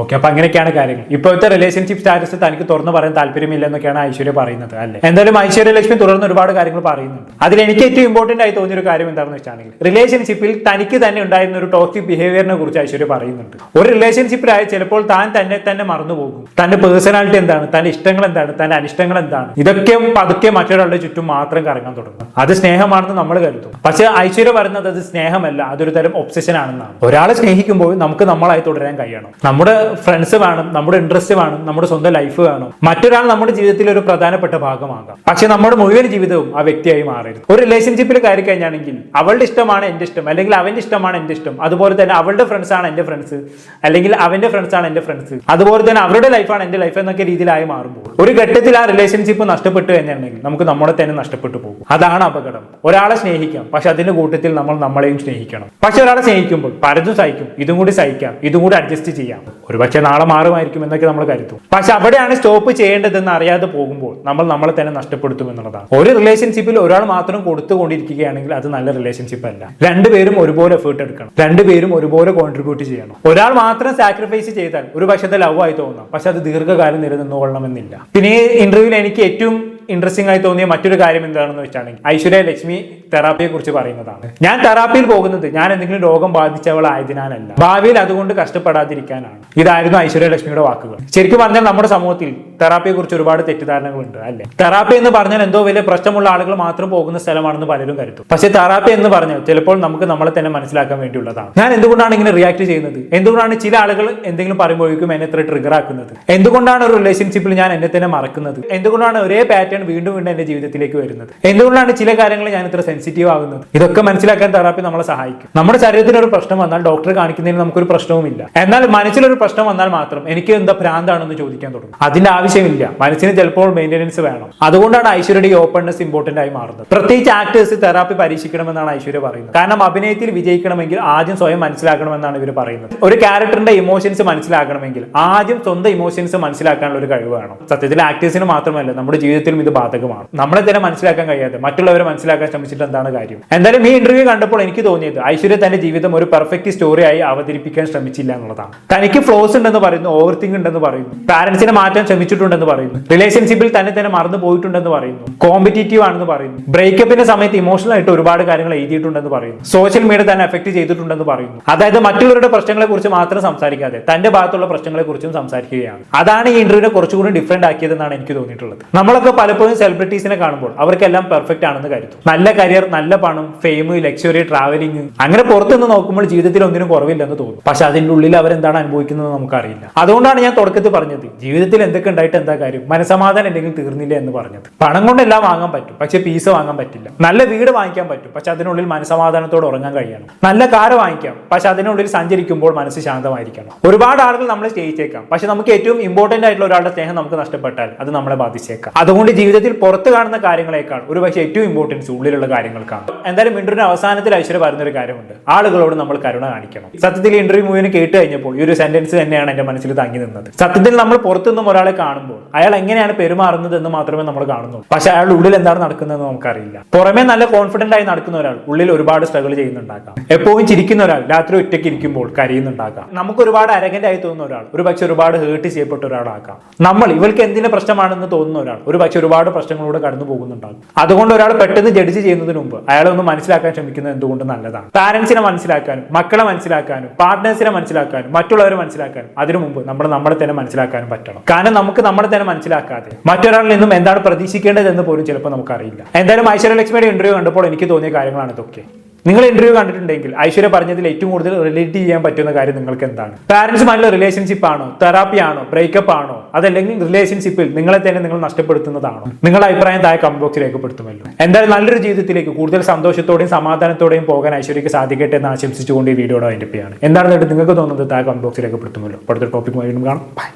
ഓക്കെ, അപ്പൊ അങ്ങനെയൊക്കെയാണ് കാര്യങ്ങൾ. ഇപ്പോഴത്തെ റിലേഷൻഷിപ്പ് സ്റ്റാറ്റസ് തനിക്ക് തുറന്നു പറയാൻ താല്പര്യമില്ല എന്നൊക്കെയാണ് ഐശ്വര്യ പറയുന്നത്, അല്ലേ? എന്തായാലും ഐശ്വര്യ ലക്ഷ്മി തുടർന്ന് ഒരുപാട് കാര്യങ്ങൾ പറയുന്നുണ്ട്. അതിൽ എനിക്ക് ഏറ്റവും ഇമ്പോർട്ടന്റ് ആയി തോന്നിയ ഒരു കാര്യം എന്താണെന്ന് വെച്ചാണെങ്കിൽ റിലേഷൻഷിപ്പിൽ തനിക്ക് തന്നെ ഉണ്ടായിരുന്ന ഒരു ടോക്സിക് ബിഹേവിയറിനെ കുറിച്ച് ഐശ്വര്യ പറയുന്നുണ്ട്. ഒരു റിലേഷൻഷിപ്പിലായി ചിലപ്പോൾ താൻ തന്നെ മറന്നുപോകും. തന്റെ പേഴ്സണാലിറ്റി എന്താണ്, തന്റെ ഇഷ്ടങ്ങൾ എന്താണ്, തന്റെ അനിഷ്ടങ്ങൾ എന്താണ്, ഇതൊക്കെ പതുക്കെ മറ്റൊരാളുടെ ചുറ്റും മാത്രം കറങ്ങാൻ തുടങ്ങും. അത് സ്നേഹമാണെന്ന് നമ്മൾ കരുതും. പക്ഷെ ഐശ്വര്യ പറയുന്നത് അത് സ്നേഹമല്ല, അതൊരു തരം ഒബ്സഷൻ ആണെന്നാണ്. ഒരാളെ സ്നേഹിക്കുമ്പോൾ നമുക്ക് നമ്മളായി തുടരാൻ കഴിയണം. നമ്മുടെ ഫ്രണ്ട്സ് വേണം, നമ്മുടെ ഇൻട്രസ്റ്റ് വേണം, നമ്മുടെ സ്വന്തം ലൈഫ് വേണം. മറ്റൊരാൾ നമ്മുടെ ജീവിതത്തിൽ ഒരു പ്രധാനപ്പെട്ട ഭാഗമാകാം, പക്ഷെ നമ്മുടെ മുഴുവൻ ജീവിതവും ആ വ്യക്തിയായി മാറരുത്. ഒരു റിലേഷൻഷിപ്പിൽ കയറി കഴിഞ്ഞാണെങ്കിൽ അവളുടെ ഇഷ്ടമാണ് എന്റെ ഇഷ്ടം, അല്ലെങ്കിൽ അവന്റെ ഇഷ്ടമാണ് എന്റെ ഇഷ്ടം, അതുപോലെ തന്നെ അവളുടെ ഫ്രണ്ട്സ് ആണ് എന്റെ ഫ്രണ്ട്സ്, അല്ലെങ്കിൽ അവന്റെ ഫ്രണ്ട്സ് ആണ് എന്റെ ഫ്രണ്ട്സ്, അതുപോലെ തന്നെ അവരുടെ ലൈഫാണ് എന്റെ ലൈഫ് എന്നൊക്കെ രീതിയിലായി മാറുമ്പോൾ ഒരു ഘട്ടത്തിൽ ആ റിലേഷൻഷിപ്പ് നഷ്ടപ്പെട്ടു കഴിഞ്ഞാണെങ്കിൽ നമുക്ക് നമ്മളെ തന്നെ നഷ്ടപ്പെട്ടു പോകും. അതാണ് അപകടം. ഒരാളെ സ്നേഹിക്കാം, പക്ഷെ അതിന്റെ കൂട്ടത്തിൽ നമ്മൾ നമ്മളെയും സ്നേഹിക്കണം. പക്ഷെ ഒരാളെ സ്നേഹിക്കുമ്പോൾ പലതും സഹിക്കും, ഇതും കൂടി സഹിക്കാം, ഇതും കൂടി അഡ്ജസ്റ്റ് ചെയ്യാം. ഒരുപക്ഷെ നാളെ മാറുമായിരിക്കും എന്നൊക്കെ നമ്മൾ കരുതും. പക്ഷെ അവിടെയാണ് സ്റ്റോപ്പ് ചെയ്യേണ്ടതെന്ന് അറിയാതെ പോകുമ്പോൾ നമ്മൾ നമ്മളെ തന്നെ നഷ്ടപ്പെടുത്തും എന്നുള്ളതാണ്. ഒരു റിലേഷൻഷിപ്പിൽ ഒരാൾ മാത്രം കൊടുത്തുകൊണ്ടിരിക്കുകയാണെങ്കിൽ അത് നല്ല റിലേഷൻഷിപ്പ് അല്ല. രണ്ടുപേരും ഒരുപോലെ എഫേർട്ട് എടുക്കണം, രണ്ടുപേരും ഒരുപോലെ കോൺട്രിബ്യൂട്ട് ചെയ്യണം. ഒരാൾ മാത്രം സാക്രിഫൈസ് ചെയ്താൽ ഒരു പക്ഷേ ലവ് ആയി തോന്നാം, പക്ഷെ അത് ദീർഘകാലം നിലനിന്നുകൊള്ളണമെന്നില്ല. പിന്നെ ഈ ഇന്റർവ്യൂവിൽ എനിക്ക് ഏറ്റവും ഇൻട്രസ്റ്റിംഗ് ആയി തോന്നിയ മറ്റൊരു കാര്യം എന്താണെന്ന് വെച്ചാണെങ്കിൽ ഐശ്വര്യ ലക്ഷ്മി തെറാപ്പിയെ കുറിച്ച് പറയുന്നതാണ്. ഞാൻ തെറാപ്പിയിൽ പോകുന്നത് ഞാൻ എന്തെങ്കിലും രോഗം ബാധിച്ചവളായതിനാലല്ല, ഭാവിയിൽ അതുകൊണ്ട് കഷ്ടപ്പെടാതിരിക്കാനാണ്. ഇതായിരുന്നു ഐശ്വര്യ ലക്ഷ്മിയുടെ വാക്കുകൾ. ശരിക്കും പറഞ്ഞാൽ നമ്മുടെ സമൂഹത്തിൽ തെറാപ്പിയെ കുറിച്ച് ഒരുപാട് തെറ്റിദ്ധാരണകളുണ്ട് അല്ലെ. തെറാപ്പി എന്ന് പറഞ്ഞാൽ എന്തോ വലിയ പ്രശ്നമുള്ള ആളുകൾ മാത്രം പോകുന്ന സ്ഥലമാണെന്ന് പലരും കരുതും. പക്ഷേ തെറാപ്പി എന്ന് പറഞ്ഞാൽ ചിലപ്പോൾ നമുക്ക് നമ്മളെ തന്നെ മനസ്സിലാക്കാൻ വേണ്ടിയുള്ളതാണ്. ഞാൻ എന്തുകൊണ്ടാണ് ഇങ്ങനെ റിയാക്ട് ചെയ്യുന്നത്, എന്തുകൊണ്ടാണ് ചില ആളുകൾ എന്തെങ്കിലും പറയുമ്പോഴേക്കും എന്നെ എത്ര ട്രിഗർ ആക്കുന്നത്, എന്തുകൊണ്ടാണ് ഒരു റിലേഷൻഷിപ്പിൽ ഞാൻ എന്നെ തന്നെ മറക്കുന്നത്, എന്തുകൊണ്ടാണ് ഒരേ പാറ്റേൺ വീണ്ടും വീണ്ടും എന്റെ ജീവിതത്തിലേക്ക് വരുന്നത്, എന്തുകൊണ്ടാണ് ചില കാര്യങ്ങൾ ഞാൻ ഇത്ര സെൻസിറ്റീവ് ആകുന്നത്, ഇതൊക്കെ മനസ്സിലാക്കാൻ തെറാപ്പി നമ്മളെ സഹായിക്കും. നമ്മുടെ ശരീരത്തിന് ഒരു പ്രശ്നം വന്നാൽ ഡോക്ടറെ കാണിക്കുന്നതിന് നമുക്കൊരു പ്രശ്നവുമില്ല. എന്നാൽ മനസ്സിലൊരു പ്രശ്നം വന്നാൽ മാത്രം എനിക്ക് എന്താ ഭ്രാന്താണെന്ന് ചോദിക്കാൻ തുടങ്ങും. അതിന്റെ ആവശ്യമില്ല. മനസ്സിന് ചിലപ്പോൾ മെയിൻ്റെനൻസ് വേണം. അതുകൊണ്ടാണ് ഐശ്വര്യയുടെ ഈ ഓപ്പൺനെസ് ഇമ്പോർട്ടന്റ് ആയി മാറുന്നത്. പ്രത്യേകിച്ച് ആക്ടേഴ്സ് തെറാപ്പി പരീക്ഷിക്കണമെന്നാണ് ഐശ്വര്യ പറയുന്നത്. കാരണം അഭിനയത്തിൽ വിജയിക്കണമെങ്കിൽ ആദ്യം സ്വയം മനസ്സിലാക്കണമെന്നാണ് ഇവർ പറയുന്നത്. ഒരു ക്യാരക്ടറിന്റെ ഇമോഷൻസ് മനസ്സിലാക്കണമെങ്കിൽ ആദ്യം സ്വന്തം ഇമോഷൻസ് മനസ്സിലാക്കാനുള്ള ഒരു കഴിവ് വേണം. സത്യത്തിൽ ആക്ടേഴ്സിന് മാത്രമല്ല നമ്മുടെ ജീവിതത്തിലും ഇത് ബാധകമാണ്. നമ്മളെ തന്നെ മനസ്സിലാക്കാൻ കഴിയാതെ മറ്റുള്ളവരെ മനസ്സിലാക്കാൻ ശ്രമിച്ചിട്ട് എന്താണ് കാര്യം? എന്തായാലും ഈ ഇന്റർവ്യൂ കണ്ടപ്പോൾ എനിക്ക് തോന്നിയത് ഐശ്വര്യ തന്റെ ജീവിതം ഒരു പെർഫെക്റ്റ് സ്റ്റോറി ആയി അവതരിപ്പിക്കാൻ ശ്രമിച്ചില്ല എന്നുള്ളതാണ്. തനിക്ക് ഫ്ലോസ് ഉണ്ടെന്ന് പറയുന്നു, ഓവർ തിങ്ക് ഉണ്ടെന്ന് പറയുന്നു, പാരന്റ്സിനെ മാറ്റാൻ ശ്രമിച്ചിട്ടുണ്ടെന്ന് പറയുന്നു, റിലേഷൻഷിപ്പിൽ തന്നെ മറന്നു പോയിട്ടുണ്ടെന്ന് പറയുന്നു, കോമ്പറ്റീറ്റീവ് ആണെന്ന് പറയുന്നു, ബ്രേക്കപ്പിന്റെ സമയത്ത് ഇമോഷണൽ ആയിട്ട് ഒരുപാട് കാര്യങ്ങൾ എഴുതിയിട്ടുണ്ടെന്ന് പറയുന്നു, സോഷ്യൽ മീഡിയ തന്നെ എഫക്ട് ചെയ്തിട്ടുണ്ടെന്ന് പറയുന്നു. അതായത് മറ്റുള്ളവരുടെ പ്രശ്നങ്ങളെ കുറിച്ച് മാത്രം സംസാരിക്കാതെ തന്റെ ഭാഗത്തുള്ള പ്രശ്നങ്ങളെ കുറിച്ചും സംസാരിക്കുകയാണ്. അതാണ് ഈ ഇന്റർവ്യൂവിനെ കുറച്ചുകൂടി ഡിഫറെന്റ് ആക്കിയതെന്നാണ് എനിക്ക് തോന്നിയിട്ടുള്ളത്. നമ്മളൊക്കെ പലപ്പോഴും സെലിബ്രിറ്റീസിനെ കാണുമ്പോൾ അവർക്കെല്ലാം പെർഫെക്റ്റ് ആണെന്ന് കരുതും. നല്ല കരിയർ, നല്ല പണം, ഫെയിം, ലക്ഷറി, ട്രാവലിംഗ്, അങ്ങനെ പുറത്തുനിന്ന് നോക്കുമ്പോൾ ജീവിതത്തിൽ ഒന്നിനും കുറവില്ലെന്ന് തോന്നും. പക്ഷെ അതിന്റെ ഉള്ളിൽ അവരെന്താണ് അനുഭവിക്കുന്നത് നമുക്കറിയില്ല. അതുകൊണ്ടാണ് ഞാൻ തുടക്കത്തിൽ പറഞ്ഞത് ജീവിതത്തിൽ എന്തൊക്കെ ഉണ്ടായിട്ട് എന്താ കാര്യം, മനസമാധാനം എന്തെങ്കിലും തീർന്നില്ല എന്ന് പറഞ്ഞത്. പണം കൊണ്ടെല്ലാം വാങ്ങാൻ പറ്റും, പക്ഷെ പീസ് വാങ്ങാൻ പറ്റില്ല. നല്ല വീട് വാങ്ങിക്കാൻ പറ്റും, പക്ഷെ അതിനുള്ളിൽ മനസമാധാനത്തോടെ ഉറങ്ങാൻ കഴിയണം. നല്ല കാറ് വാങ്ങിക്കാം, പക്ഷെ അതിനുള്ളിൽ സഞ്ചരിക്കുമ്പോൾ മനസ്സ് ശാന്തമായിരിക്കണം. ഒരുപാട് ആളുകൾ നമ്മളെ സ്നേഹിച്ചേക്കാം, പക്ഷെ നമുക്ക് ഏറ്റവും ഇമ്പോർട്ടന്റ് ആയിട്ടുള്ള ഒരാളുടെ സ്നേഹം നമുക്ക് നഷ്ടപ്പെട്ടാൽ അത് നമ്മളെ ബാധിച്ചേക്കാം. അതുകൊണ്ട് ജീവിതത്തിൽ പുറത്ത് കാണുന്ന കാര്യങ്ങളെക്കാൾ ഒരു പക്ഷേ ഏറ്റവും ഇമ്പോർട്ടൻസ് ഉള്ളിലുള്ള കാര്യങ്ങൾക്കാണ്. എന്തായാലും ഇന്റർവ്യൂവിന്റെ അവസാനത്തിൽ ഐശ്വര്യ പറയുന്നൊരു കാര്യമുണ്ട്, ആളുകളോട് നമ്മൾ കരുണ കാണിക്കണം. സത്യത്തിൽ ഇന്റർവ്യൂ മുഴുവൻ കേട്ട് കഴിഞ്ഞപ്പോൾ ഈ ഒരു സെന്റൻസ് തന്നെയാണ് എന്റെ മനസ്സിൽ തങ്ങി നിന്നത്. സത്യത്തിൽ നമ്മൾ പുറത്തുനിന്നും ഒരാളെ കാണുമ്പോൾ അയാൾ എങ്ങനെയാണ് പെരുമാറുന്നത് എന്ന് മാത്രമേ നമ്മൾ കാണുന്നുള്ളൂ. പക്ഷെ അയാളുടെ ഉള്ളിൽ എന്താണ് നടക്കുന്നതെന്ന് നമുക്കറിയില്ല. പുറമേ നല്ല കോൺഫിഡന്റ് ആയി നടക്കുന്ന ഒരാൾ ഉള്ളിൽ ഒരുപാട് സ്ട്രഗിൾ ചെയ്യുന്നുണ്ടാക്കാം. എപ്പോഴും ചിരിക്കുന്ന ഒരാൾ രാത്രി ഒറ്റയ്ക്ക് ഇരിക്കുമ്പോൾ കരയുന്നുണ്ടാക്കാം. നമുക്ക് ഒരുപാട് അരഗന്റ് ആയി തോന്നുന്ന ഒരാൾ ഒരു പക്ഷെ ഒരുപാട് ഹേർട്ട് ചെയ്യപ്പെട്ട ഒരാളാക്കാം. നമ്മൾ ഇവൾക്ക് എന്തിന്റെ പ്രശ്നമാണെന്ന് തോന്നുന്ന ഒരാൾ ഒരു പക്ഷെ ഒരുപാട് പ്രശ്നങ്ങളൂടെ കടന്നു പോകുന്നുണ്ടാകും. അതുകൊണ്ട് ഒരാൾ പെട്ടെന്ന് ജഡ്ജ് ചെയ്യുന്നതിന് മുമ്പ് അയാളെ ഒന്ന് മനസ്സിലാക്കാൻ ശ്രമിക്കുന്നത് എന്തുകൊണ്ട് നല്ലതാണ്. പാരന്റ്സിനെ മനസ്സിലാക്കാനും, മക്കളെ മനസ്സിലാക്കാനും, പാർട്ട്നേഴ്സിനെ മനസ്സിലാക്കാനും, മറ്റുള്ളവരെ മനസ്സിലാക്കാനും അതിനു മുമ്പ് നമ്മളെ തന്നെ മനസ്സിലാക്കാനും പറ്റണം. കാരണം നമുക്ക് നമ്മളെ തന്നെ മനസ്സിലാക്കാതെ മറ്റൊരാളിൽ നിന്നും എന്താണ് പ്രതീക്ഷിക്കേണ്ടതെന്ന് പോലും ചിലപ്പോൾ നമുക്കറിയില്ല. എന്തായാലും ഐശ്വര്യ ലക്ഷ്മിയുടെ ഇന്റർവ്യൂ കണ്ടപ്പോൾ എനിക്ക് തോന്നിയ കാര്യങ്ങളാണ് ഇതൊക്കെ. നിങ്ങൾ ഇന്റർവ്യൂ കണ്ടിട്ടുണ്ടെങ്കിൽ ഐശ്വര്യ പറഞ്ഞതിൽ ഏറ്റവും കൂടുതൽ റിലേറ്റ് ചെയ്യാൻ പറ്റുന്ന കാര്യം നിങ്ങൾക്ക് എന്താണ്? പാരന്റ്സുമായിട്ടുള്ള റിലേഷൻഷിപ്പ് ആണോ, തെറാപ്പി ആണോ, ബ്രേക്കപ്പ് ആണോ, അതല്ലെങ്കിൽ റിലേഷൻഷിപ്പിൽ നിങ്ങളെ തന്നെ നിങ്ങൾ നഷ്ടപ്പെടുത്തുന്നതാണോ? നിങ്ങളുടെ അഭിപ്രായം താഴെ കമന്റ് ബോക്സിൽ രേഖപ്പെടുത്തുമല്ലോ. എന്തായാലും നല്ലൊരു ജീവിതത്തിലേക്ക് കൂടുതൽ സന്തോഷത്തോടെയും സമാധാനത്തോടെയും പോകാൻ ഐശ്വര്യക്ക് സാധിക്കട്ടെ എന്ന് ആശംസിച്ചുകൊണ്ട് ഈ വീഡിയോയുടെ വൈൻഡപ്പ് ചെയ്യാണ്. എന്താണ് നിങ്ങൾക്ക് തോന്നുന്നത് താഴെ കമന്റ് ബോക്സിൽ രേഖപ്പെടുത്തുമല്ലോ. അടുത്ത ടോപ്പിക് വീണ്ടും കാണാം. ബൈ.